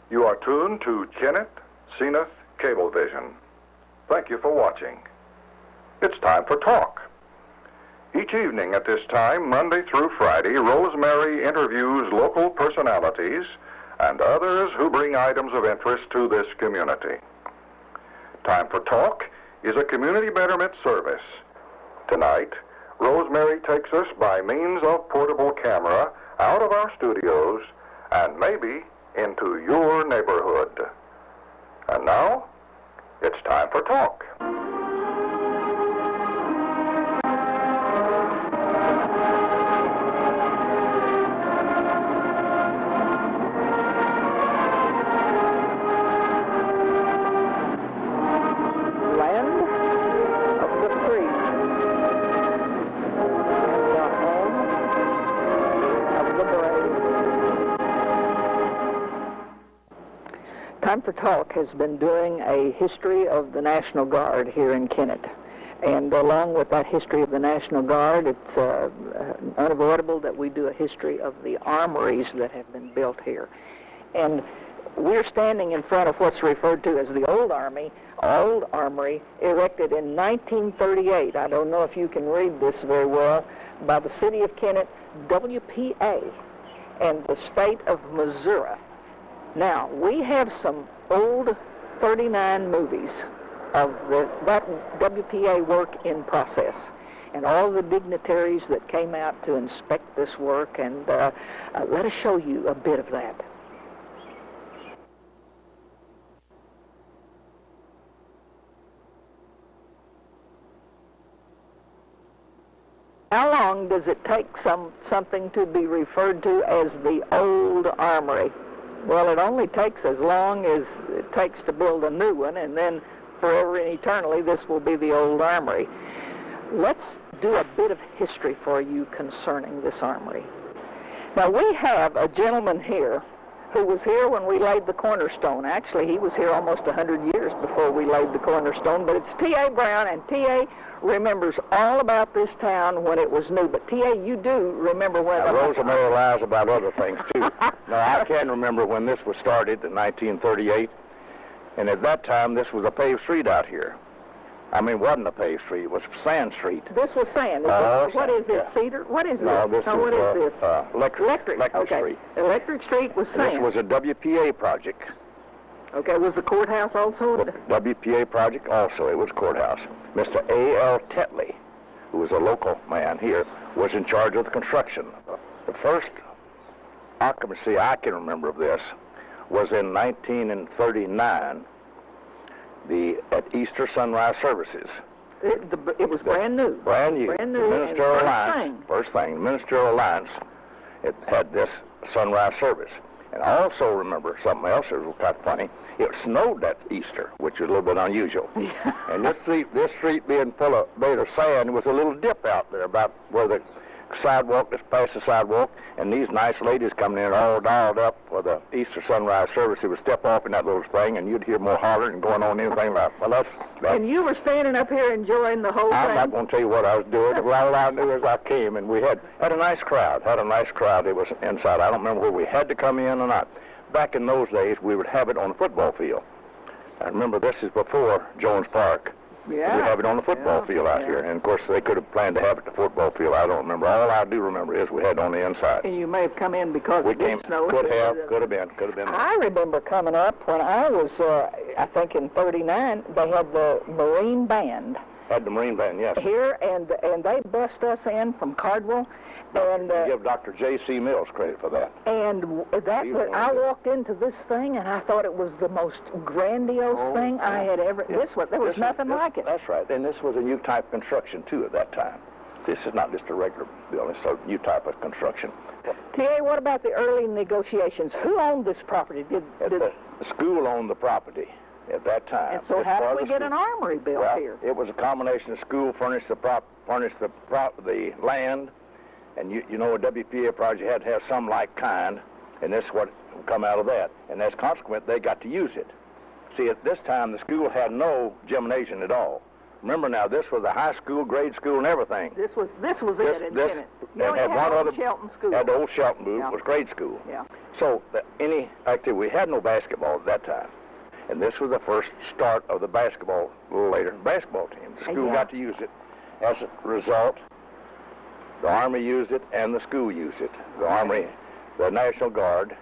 You are tuned to Kennett Cablevision. Thank you for watching. It's time for talk. Each evening at this time, Monday through Friday, Rosemary interviews local personalities and others who bring items of interest to this community. Time for Talk is a community betterment service. Tonight, Rosemary takes us by means of portable camera out of our studios and maybe into your neighborhood. And now, it's time for Talk. Time for Talk has been doing a history of the National Guard here in Kennett. And along with that history of the National Guard, it's unavoidable that we do a history of the armories that have been built here. And we're standing in front of what's referred to as the Old Armory, erected in 1938. I don't know if you can read this very well, by the city of Kennett, WPA, and the state of Missouri. Now, we have some old 39 movies of that WPA work in process, and all the dignitaries that came out to inspect this work, and let us show you a bit of that. How long does it take something to be referred to as the Old Armory? Well, it only takes as long as it takes to build a new one, and then forever and eternally this will be the Old Armory. Let's do a bit of history for you concerning this armory. Now, we have a gentleman here who was here when we laid the cornerstone. Actually, he was here almost 100 years before we laid the cornerstone, but it's T.A. Brown, and T.A. remembers all about this town when it was new. But T.A., you do remember when... Rosemary lies about other things, too. Now, I can remember when this was started in 1938, and at that time, this was a paved street out here. I mean, it wasn't a paved street. It was sand street. This was sand. What is this, cedar? What is no, this? No, what is this? Electric okay. Street. Electric Street was sand. This was a WPA project. Okay, was the courthouse also? The WPA project also, it was courthouse. Mr. A.L. Tetley, who was a local man here, was in charge of the construction. The first occupancy I can remember of this was in 1939, at Easter sunrise services. It was brand new. Brand new. Brand new. The Ministerial Alliance. First thing, the Ministerial Alliance, it had this sunrise service. And I also remember something else that was kind of funny. It snowed that Easter, which was a little bit unusual. And this street being made of sand, was a little dip out there about where the sidewalk, just past the sidewalk, and these nice ladies coming in all dialed up for the Easter sunrise service. They would step off in that little thing, and you'd hear more hollering and going on anything like, well, that's... And you were standing up here enjoying the whole thing? I'm not going to tell you what I was doing. All I knew as I came, and we had a nice crowd. It was inside. I don't remember where we had to come in or not. Back in those days, we would have it on the football field. I remember this is before Jones Park. Yeah. We have it on the football field out here. And, of course, they could have planned to have it at the football field. I don't remember. All I do remember is we had it on the inside. And you may have come in because we of the snow. Could have been. I remember coming up when I was, I think in 39, they had the Marine Band. Had the Marine Band, yes. Here, and they bussed us in from Cardwell. And give Dr. J.C. Mills credit for that. And I walked into this thing, and I thought it was the most grandiose thing I had ever. There was nothing like it. That's right. And this was a new type of construction too at that time. This is not just a regular building; it's a new type of construction. T.A., what about the early negotiations? Who owned this property? The school owned the property at that time. And so how did we get an armory built here? It was a combination of school furnished the land. And you know, a WPA project had to have some like kind, and this is what come out of that. And as consequent, they got to use it. See, at this time, the school had no gymnasium at all. Remember now, this was a high school, grade school, and everything. This was it in Kennett. You only had one other Shelton School. Had the old Shelton booth, was grade school. Yeah. So any activity, we had no basketball at that time. And this was the first start of the basketball, a little later, basketball team. The school got to use it. As a result, the Army used it and the school used it. The Army, the National Guard,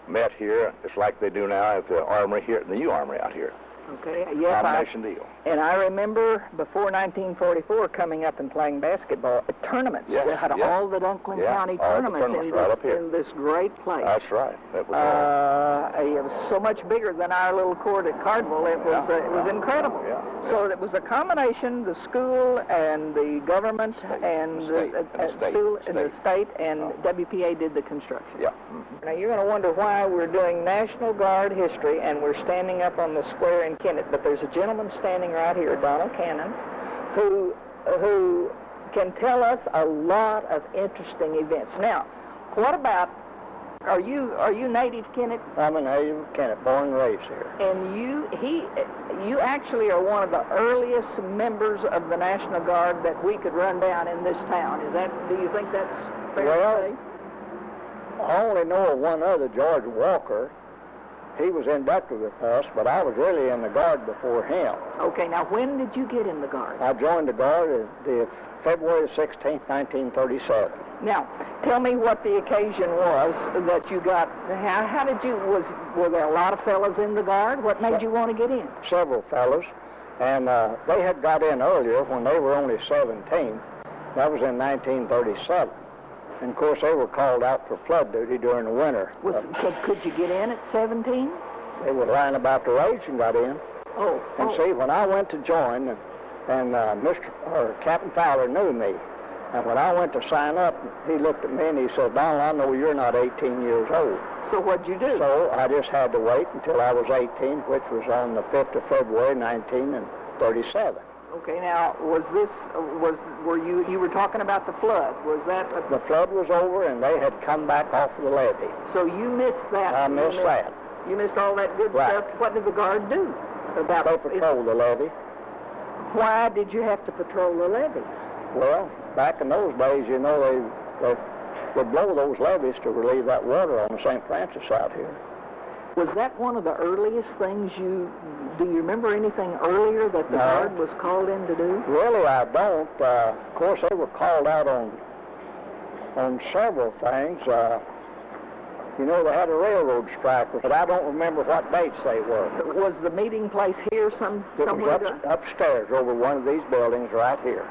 met here, just like they do now at the Armory here, the new Armory out here. Okay, yes, combination deal. And I remember before 1944 coming up and playing basketball at tournaments. Yes, They had all the Dunklin County tournaments in this great place. That's right. That was it was so much bigger than our little court at Cardinal. It was incredible. So it was a combination, the school and the government and the state, and WPA did the construction. Yeah. Now you're going to wonder why we're doing National Guard history and we're standing up on the square in Kennett, but there's a gentleman standing right here, Donald Cannon, who can tell us a lot of interesting events. Now, what about, are you native Kennett? I'm a native of Kennett, born and raised here. And you actually are one of the earliest members of the National Guard that we could run down in this town. Do you think that's fair to say? I only know of one other, George Walker. He was inducted with us, but I was really in the Guard before him. Okay, now when did you get in the Guard? I joined the Guard the February 16th, 1937. Now, tell me what the occasion was that you got. How did you, were there a lot of fellas in the Guard? What made you want to get in? Several fellas, and they had got in earlier when they were only 17. That was in 1937. And, of course, they were called out for flood duty during the winter. Could you get in at 17? They were lying about their age and got in. And see, when I went to join, and Captain Fowler knew me, and when I went to sign up, he looked at me and he said, "Donald, I know you're not 18 years old." So what'd you do? So I just had to wait until I was 18, which was on the 5th of February, 1937. Okay, now, you were talking about the flood. Was that... The flood was over, and they had come back off of the levee. So you missed that. I missed that. You missed all that good stuff. What did the Guard do about They patrolled the levee. Why did you have to patrol the levee? Well, back in those days, you know, they would blow those levees to relieve that water on the St. Francis out here. Was that one of the earliest things do you remember anything earlier that the Guard was called in to do? Really, I don't. Of course, they were called out on several things. You know, they had a railroad strike, but I don't remember what dates they were. Was the meeting place here somewhere? It was upstairs over one of these buildings right here.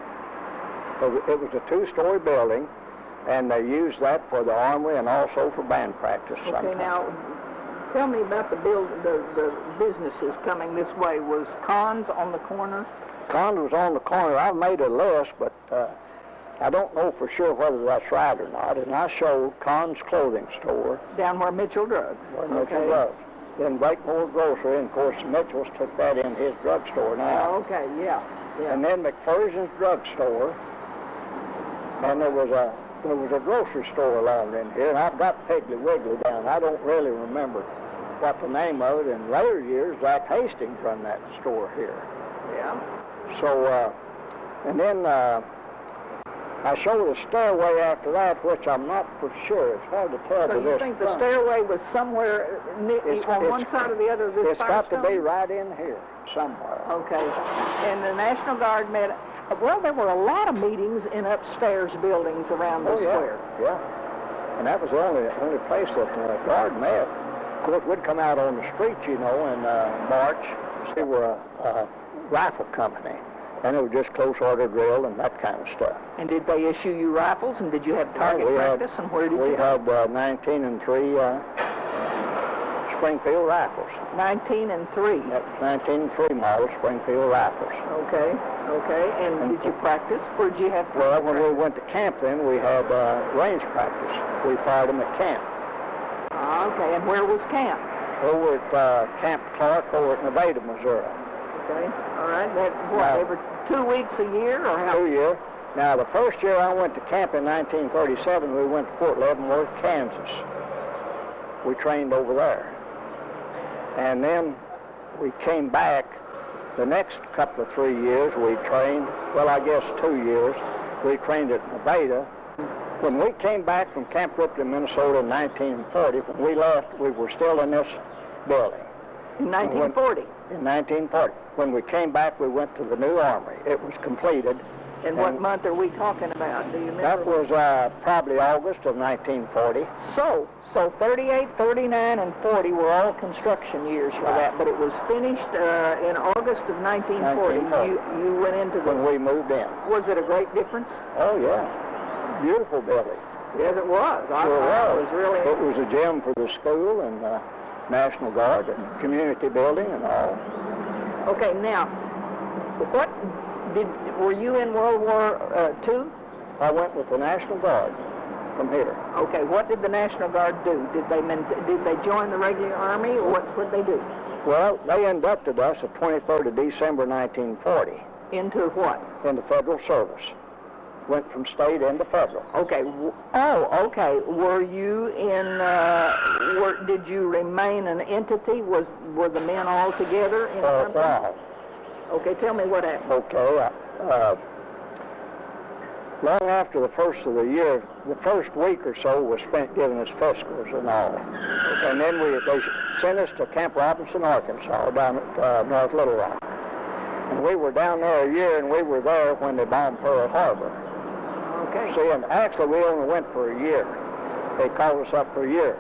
So it was a two-story building, and they used that for the Armory and also for band practice sometimes. Okay, now, tell me about the businesses coming this way. Was Conn's on the corner? Conn's was on the corner. I made a list, but I don't know for sure whether that's right or not. And I showed Conn's clothing store. Down where Mitchell Drugs. Where Mitchell Drugs. Then Blakemore Grocery, and of course Mitchell's took that in his drugstore now. Oh, okay, yeah. And then McPherson's drugstore. And there was a grocery store along in here, and I've got Piggly Wiggly down. I don't really remember what the name of it. In later years, Zach Hastings run that store here. Yeah. So, and then I showed a stairway after that, which I'm not for sure. It's hard to tell. So you think the stairway was somewhere on one side or the other of this It's got to be right in here somewhere. Okay. And the National Guard met. Well, there were a lot of meetings in upstairs buildings around the square. Yeah. And that was the only place that the Guard met. Of course, we'd come out on the street, you know, and march. We were a rifle company, and it was just close order drill and that kind of stuff. And did they issue you rifles, and did you have target practice, and where did you go? We had 19 and 3 Springfield rifles. 19 and 3? That's 19 and 3 model Springfield rifles. Okay. And did you practice? Where did you have practice? Well, when we went to camp then, we had range practice. We fired them at camp. Okay, and where was camp? Over at Camp Clark over at Nevada, Missouri. Okay, all right. Every 2 weeks a year, or how? 2 years. Now, the first year I went to camp in 1937, we went to Fort Leavenworth, Kansas. We trained over there. And then we came back. The next couple of 3 years we trained, well, I guess 2 years, we trained at Nevada. When we came back from Camp Ripley, Minnesota in 1940, when we left, we were still in this building. In 1940? In 1940. When we came back, we went to the new armory. It was completed. And what month are we talking about? Do you remember? That was probably August of 1940. So 38, 39, and 40 were all construction years for that, but it was finished in August of 1940. You went into the... When we moved in. Was it a great difference? Oh, yeah. Beautiful building. Yes, it was. It was a gym for the school and National Guard and community building and all. Okay, now, were you in World War II? I went with the National Guard from here. Okay, what did the National Guard do? Did they join the regular army, or what did they do? Well, they inducted us the 23rd of December 1940. Into what? Into federal service. Went from state into federal. Okay. Okay. Were you in? Did you remain an entity? Were the men all together in something? Wow. Okay. Tell me what happened. Okay. Long after the first of the year, the first week or so was spent giving us fiscals and all. Okay. And then they sent us to Camp Robinson, Arkansas, down at North Little Rock. And we were down there a year, and we were there when they bombed Pearl Harbor. Okay. See, and actually we only went for a year. They called us up for a year.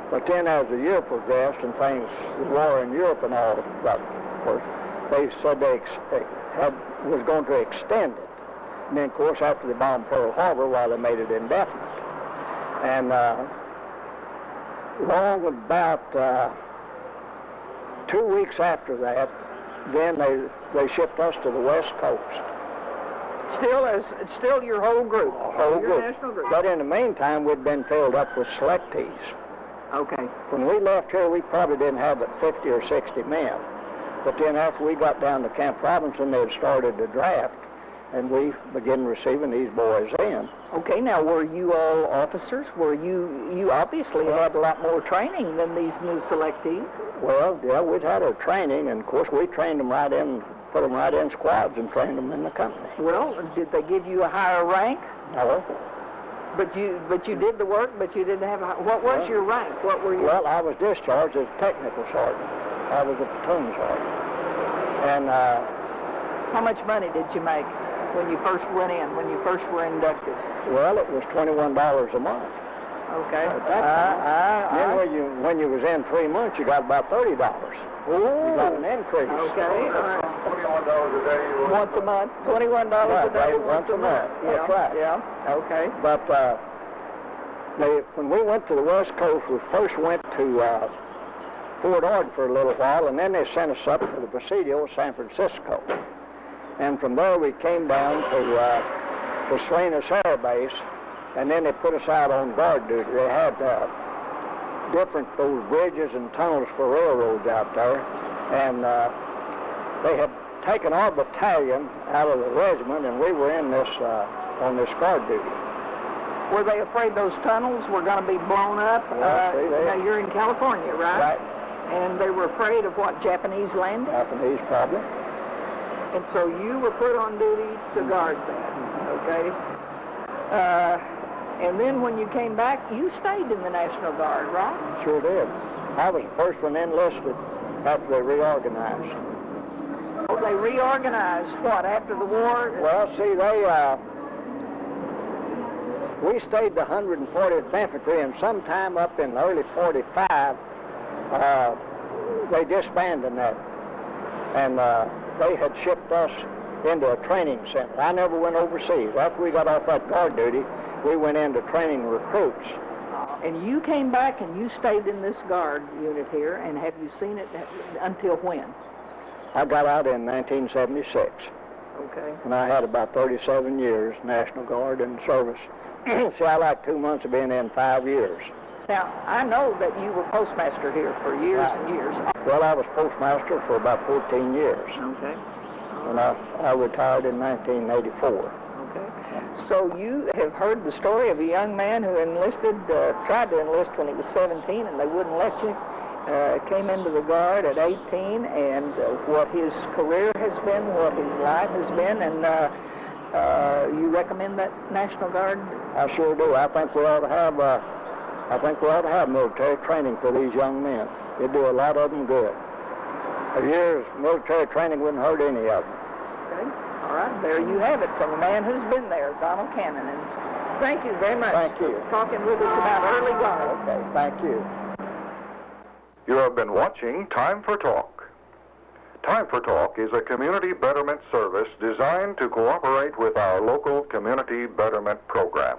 But then as the year progressed and things, the war in Europe and all, of course, they said they was going to extend it. And then, of course, after they bombed Pearl Harbor, they made it indefinite. And long about 2 weeks after that, then they shipped us to the West Coast. Still your whole group? Your national group. But in the meantime, we'd been filled up with selectees. Okay. When we left here, we probably didn't have but 50 or 60 men. But then after we got down to Camp Robinson, they had started the draft, and we began receiving these boys in. Okay, now were you all officers? Were you obviously had a lot more training than these new selectees? Well, yeah, we'd had our training, and of course we trained them right in, put them right in squads and trained them in the company. Well, did they give you a higher rank? No. But you did the work, but you didn't have what was your rank? What were you? Well, I was discharged as technical sergeant. I was a platoon sergeant. And how much money did you make when you first went in, when you first were inducted? Well, it was $21 a month. Okay. Then when you was in 3 months, you got about $30. Ooh. You got an increase. Okay. $21 a day. Once a month. $21 a day. Once a month. That's right. Yeah. Okay. But when we went to the West Coast, we first went to Fort Ord for a little while, and then they sent us up to the Presidio, San Francisco. And from there we came down to Salinas Air Base, and then they put us out on guard duty. They had those bridges and tunnels for railroads out there, and they had taken our battalion out of the regiment, and we were in this on this guard duty. Were they afraid those tunnels were going to be blown up? Now you're in California, right? Right. And they were afraid of what, Japanese landing? Japanese, probably. And so you were put on duty to guard that, okay? And then when you came back, you stayed in the National Guard, right? Sure did. I was the first one enlisted after they reorganized. Oh, they reorganized, what, after the war? Well, see, we stayed the 140th Infantry, and sometime up in early 45, they disbanded that. And they had shipped us into a training center. I never went overseas. After we got off that guard duty, we went into training recruits. And you came back and you stayed in this guard unit here, and have you seen it until when? I got out in 1976. Okay. And I had about 37 years National Guard in service. See, I like 2 months of being in 5 years. Now, I know that you were postmaster here for years and years. Well, I was postmaster for about 14 years. Okay. And I retired in 1984. Okay. So you have heard the story of a young man who enlisted, tried to enlist when he was 17, and they wouldn't let you. Came into the Guard at 18, and what his career has been, what his life has been, and You recommend that National Guard? I sure do. I think we ought to have military training for these young men. It'd do a lot of them good. A year's military training wouldn't hurt any of them. Okay. All right. There you have it from a man who's been there, Donald Cannon. And thank you very much Thank you. for talking with us about early guard. Okay. Thank you. You have been watching Time for Talk. Time for Talk is a community betterment service designed to cooperate with our local community betterment program.